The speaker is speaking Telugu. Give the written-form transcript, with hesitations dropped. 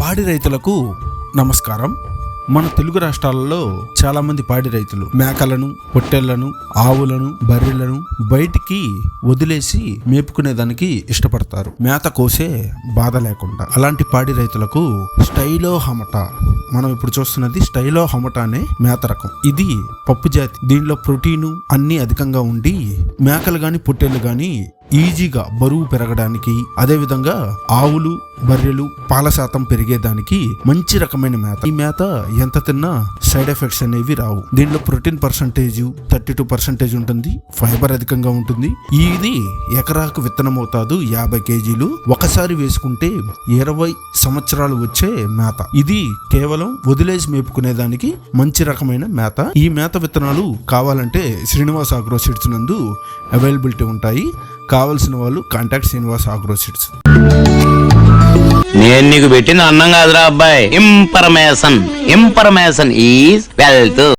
పాడి రైతులకు నమస్కారం. మన తెలుగు రాష్ట్రాలలో చాలా మంది పాడి రైతులు మేకలను, పొట్టేళ్లను, ఆవులను, బర్రెలను బయటికి వదిలేసి మేపుకునేదానికి ఇష్టపడతారు, మేత కోసే బాధ లేకుండా. అలాంటి పాడి రైతులకు స్టైలో హమటా, మనం ఇప్పుడు చూస్తున్నది స్టైలో హమటా అనే మేత రకం. ఇది పప్పు జాతి. దీనిలో ప్రోటీను అన్ని అధికంగా ఉండి మేకలు గాని పొట్టేళ్లు గాని ఈజీగా బరువు పెరగడానికి, అదే విధంగా ఆవులు, బర్రెలు పాల శాతం పెరిగేదానికి మంచి రకమైన మేత. ఈ మేత ఎంత తిన్నా సైడ్ ఎఫెక్ట్స్ అనేవి రావు. దీనిలో ప్రోటీన్ పర్సంటేజ్ 32% ఉంటుంది, ఫైబర్ అధికంగా ఉంటుంది. ఇది ఎకరాకు విత్తనం మోతాదు 50 కేజీలు. ఒకసారి వేసుకుంటే 20 సంవత్సరాలు వచ్చే మేత. ఇది కేవలం వదిలేసి మేపుకునేదానికి మంచి రకమైన మేత. ఈ మేత విత్తనాలు కావాలంటే శ్రీనివాస్ ఆగ్రో సీడ్స్ నందు అవైలబిలిటీ ఉంటాయి. కావలసిన వాళ్ళు కాంటాక్ట్ శ్రీనివాస్ ఆగ్రో సీడ్స్. నేను నీకు పెట్టిన అన్నం కాదురా అబ్బాయి, ఇన్ఫర్మేషన్ ఈజ్ వెల్త్.